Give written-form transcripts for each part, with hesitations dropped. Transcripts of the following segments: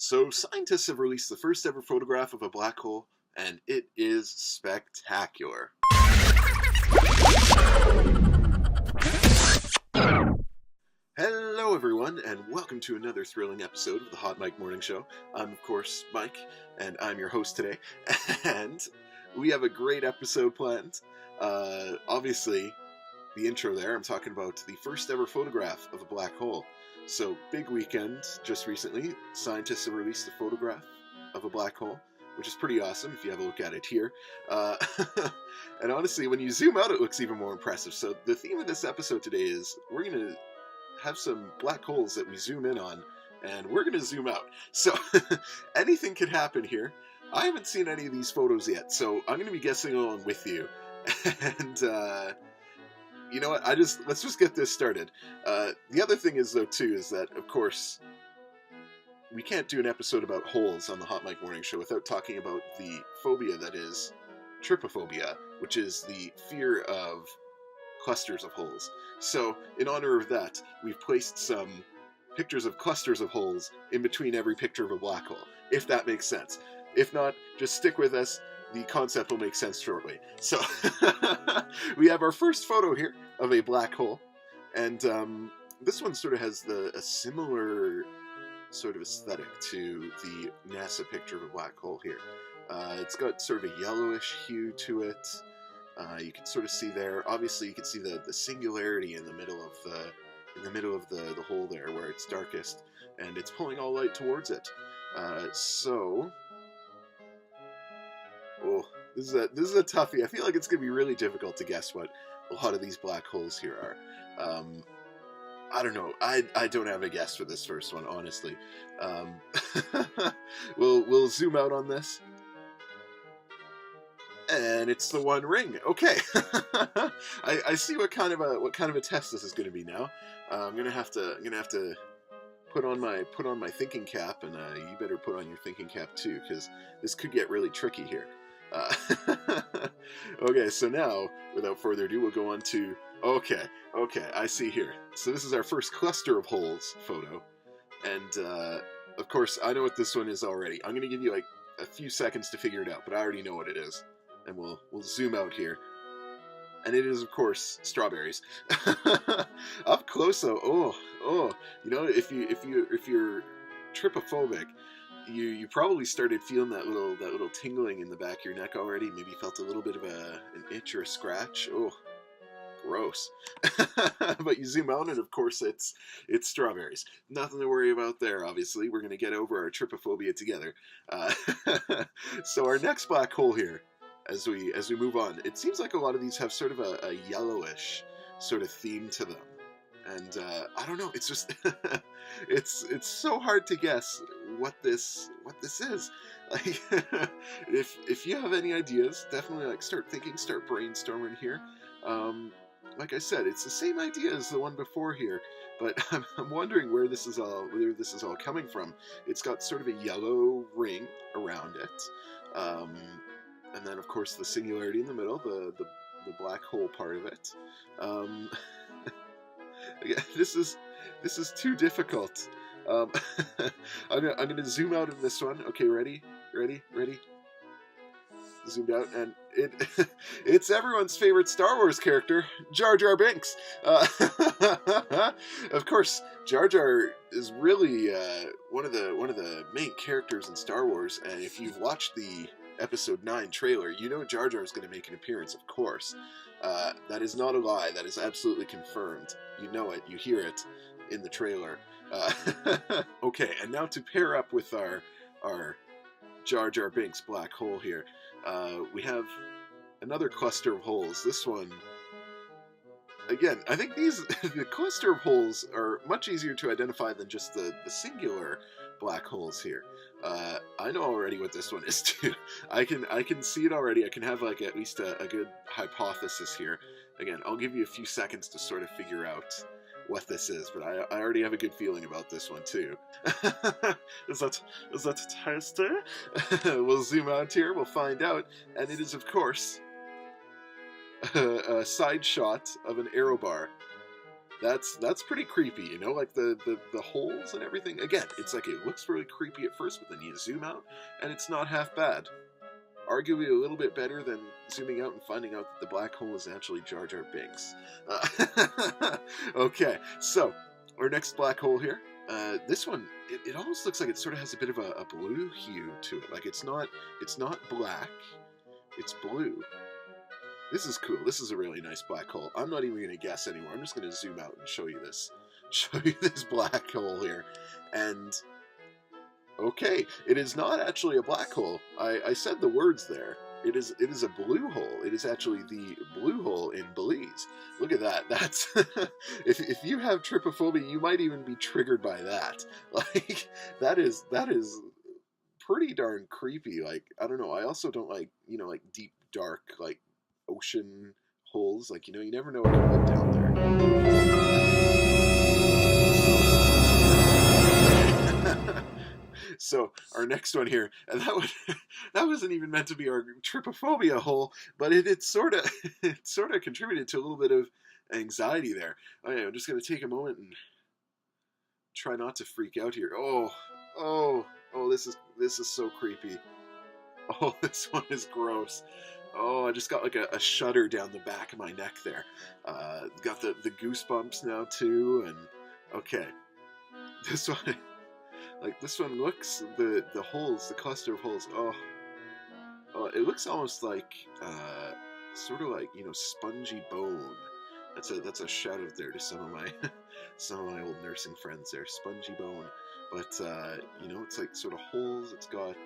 So, scientists have released the first ever photograph of a black hole, and it is spectacular. Hello, everyone, and welcome to another thrilling episode of the Hot Mike Morning Show. I'm, of course, Mike, and I'm your host today. And we have a great episode planned. Obviously, the intro there, I'm talking about the first ever photograph of a black hole. So, big weekend just recently. Scientists have released a photograph of a black hole, which is pretty awesome if you have a look at it here. And honestly, when you zoom out, it looks even more impressive. So, the theme of this episode today is we're going to have some black holes that we zoom in on, and we're going to zoom out. So, anything could happen here. I haven't seen any of these photos yet, so I'm going to be guessing along with you. And, you know what? Let's just get this started. The other thing is, though, too, is that, of course, we can't do an episode about holes on the Hot Mike Morning Show without talking about the phobia that is trypophobia, which is the fear of clusters of holes. So, in honor of that, we've placed some pictures of clusters of holes in between every picture of a black hole, if that makes sense. If not, just stick with us. The concept will make sense shortly. So, we have our first photo here of a black hole, and this one sort of has a similar sort of aesthetic to the NASA picture of a black hole here. It's got sort of a yellowish hue to it. You can sort of see there. Obviously, you can see the singularity in the middle of the hole there, where it's darkest, and it's pulling all light towards it. Oh, this is a toughie. I feel like it's going to be really difficult to guess what a lot of these black holes here are. I don't know. I don't have a guess for this first one, honestly. We'll zoom out on this, and it's the One Ring. Okay, I see what kind of a test this is going to be now. I'm gonna have to put on my thinking cap, and you better put on your thinking cap too, because this could get really tricky here. Okay, so now, without further ado, we'll go on to... Okay, I see here. So this is our first cluster of holes photo, and of course, I know what this one is already. I'm going to give you like a few seconds to figure it out, but I already know what it is. And we'll zoom out here. And it is, of course, strawberries. Up close, though, you know, if you're trypophobic, you probably started feeling that little tingling in the back of your neck already. Maybe you felt a little bit of an itch or a scratch. Oh, gross. But you zoom out, and of course it's strawberries. Nothing to worry about there. Obviously, we're going to get over our trypophobia together. So our next black hole here, as we move on, it seems like a lot of these have sort of a yellowish sort of theme to them. And I don't know, it's just it's so hard to guess what this is. Like, if you have any ideas, definitely start brainstorming here. Like I said, it's the same idea as the one before here, but I'm wondering where this is all coming from. It's got sort of a yellow ring around it, and then of course the singularity in the middle, the black hole part of it. Again, this is too difficult. I'm gonna zoom out of this one. Okay, ready? Zoomed out, and it's everyone's favorite Star Wars character, Jar Jar Binks. Of course, Jar Jar is really one of the main characters in Star Wars, and if you've watched the Episode 9 trailer, you know Jar Jar is going to make an appearance, of course. That is not a lie. That is absolutely confirmed. You know it. You hear it in the trailer. Okay, and now to pair up with our Jar Jar Binks black hole here, we have another cluster of holes. This one, again, I think the cluster of holes are much easier to identify than just the singular black holes here. I know already what this one is too. I can see it already. I can have like at least a good hypothesis here. Again, I'll give you a few seconds to sort of figure out what this is, but I already have a good feeling about this one too. Is that tasty? We'll zoom out here. We'll find out, and it is of course a side shot of an arrow bar. That's pretty creepy, you know, like the holes and everything. Again, it's like it looks really creepy at first, but then you zoom out, and it's not half bad. Arguably a little bit better than zooming out and finding out that the black hole is actually Jar Jar Binks. Okay, so our next black hole here. This one, it almost looks like it sort of has a bit of a blue hue to it. Like it's not black, it's blue. This is cool. This is a really nice black hole. I'm not even going to guess anymore. I'm just going to zoom out and show you this. Show you this black hole here. And, okay, it is not actually a black hole. I said the words there. It is a blue hole. It is actually the blue hole in Belize. Look at that. That's if you have trypophobia, you might even be triggered by that. Like that is pretty darn creepy. Like, I don't know. I also don't like, you know, like deep dark like ocean holes. Like, you know, you never know what can live down there. So our next one here, and that wasn't even meant to be our trypophobia hole, but it sort of it sort of contributed to a little bit of anxiety there. Okay, I'm just gonna take a moment and try not to freak out here. Oh, this is so creepy. Oh, this one is gross. Oh, I just got like a shudder down the back of my neck there. Got the goosebumps now too, and okay, this one, like this one looks the holes, the cluster of holes. Oh, it looks almost like sort of like, you know, spongy bone. That's a shout out there to some of my some of my old nursing friends there, spongy bone. But you know, it's like sort of holes. It's got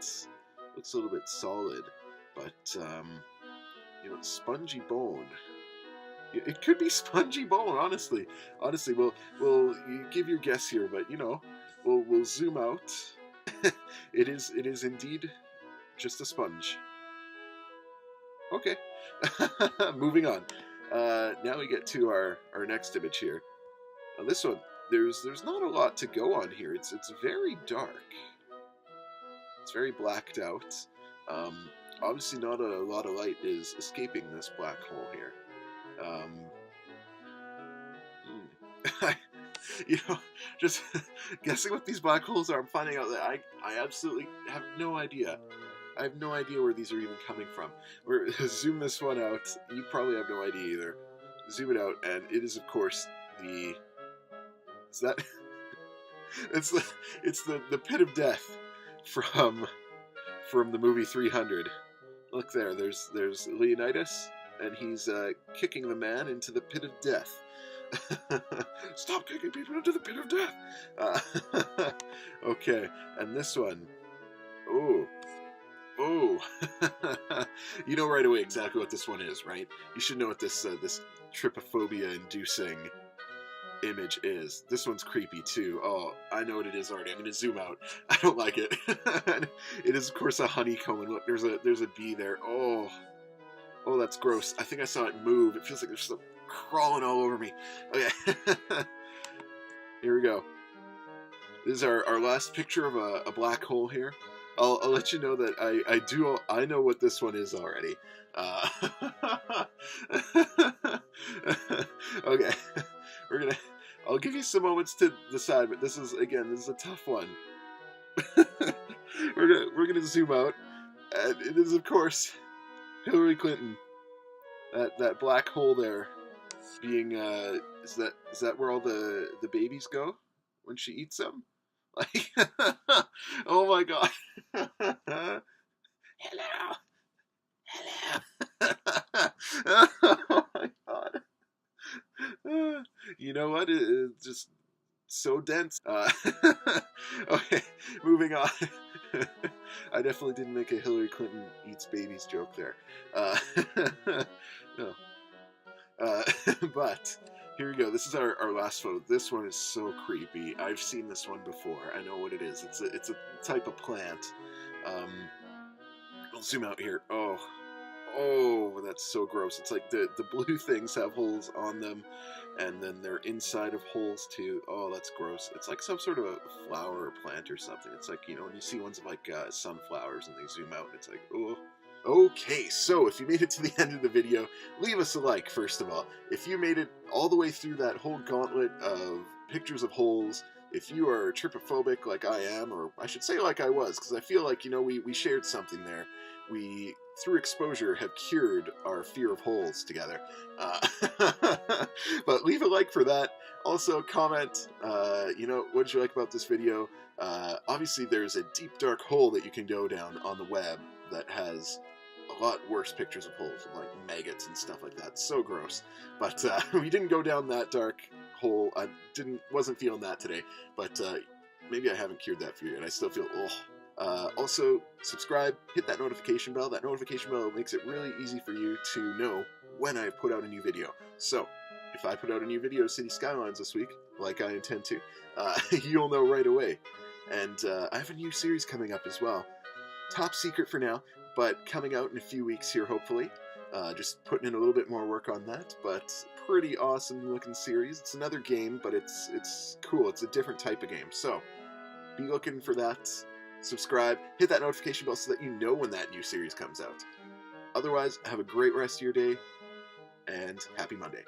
looks a little bit solid, but you know, spongy bone. It could be spongy bone, honestly. Honestly, we'll you give your guess here, but you know, we'll zoom out. It is indeed just a sponge. Okay, moving on. Now we get to our next image here. Now this one, there's not a lot to go on here. It's very dark. It's very blacked out. Obviously, not a lot of light is escaping this black hole here. You know, just guessing what these black holes are, I'm finding out that I absolutely have no idea. I have no idea where these are even coming from. We're zoom this one out. You probably have no idea either. Zoom it out, and it is, of course, the. Is that? it's the pit of death from the movie 300. Look there. There's Leonidas, and he's kicking the man into the pit of death. Stop kicking people into the pit of death. Okay, and this one. Oh. You know right away exactly what this one is, right? You should know what this this trypophobia-inducing image is. This one's creepy too. Oh, I know what it is already. I'm going to zoom out. I don't like it. It is, of course, a honeycomb. And look, there's a bee there. Oh, that's gross. I think I saw it move. It feels like there's something crawling all over me. Okay, here we go. This is our last picture of a black hole here. I'll let you know that I know what this one is already. Okay, I'll give you some moments to decide, but this is a tough one. we're gonna zoom out, and it is, of course, Hillary Clinton. That black hole there, being is that where all the babies go when she eats them? Like, oh my god. Hello. Oh my god. You know what? It's just so dense. Okay, moving on. I definitely didn't make a Hillary Clinton eats babies joke there. No. But here we go. This is our last photo. This one is so creepy. I've seen this one before. I know what it is. It's a type of plant. I'll zoom out here. Oh, that's so gross. It's like the blue things have holes on them, and then they're inside of holes too. Oh, that's gross. It's like some sort of a flower or plant or something. It's like, you know, when you see ones of like sunflowers and they zoom out, and it's like, oh, Okay, so if you made it to the end of the video, leave us a like, first of all. If you made it all the way through that whole gauntlet of pictures of holes, if you are trypophobic like I am, or I should say like I was, because I feel like, we shared something there. We, through exposure, have cured our fear of holes together. But leave a like for that. Also, comment, what did you like about this video? Obviously, there's a deep, dark hole that you can go down on the web that has a lot worse pictures of holes, like maggots and stuff like that. So gross. But we didn't go down that dark hole. I wasn't feeling that today. But maybe I haven't cured that fear, and I still feel also, subscribe, hit that notification bell. That notification bell makes it really easy for you to know when I put out a new video. So, if I put out a new video of City Skylines this week, like I intend to, you'll know right away. And I have a new series coming up as well. Top secret for now, but coming out in a few weeks here, hopefully. Just putting in a little bit more work on that, but pretty awesome looking series. It's another game, but it's cool. It's a different type of game. So, be looking for that. Subscribe, hit that notification bell so that you know when that new series comes out. Otherwise, have a great rest of your day, and happy Monday.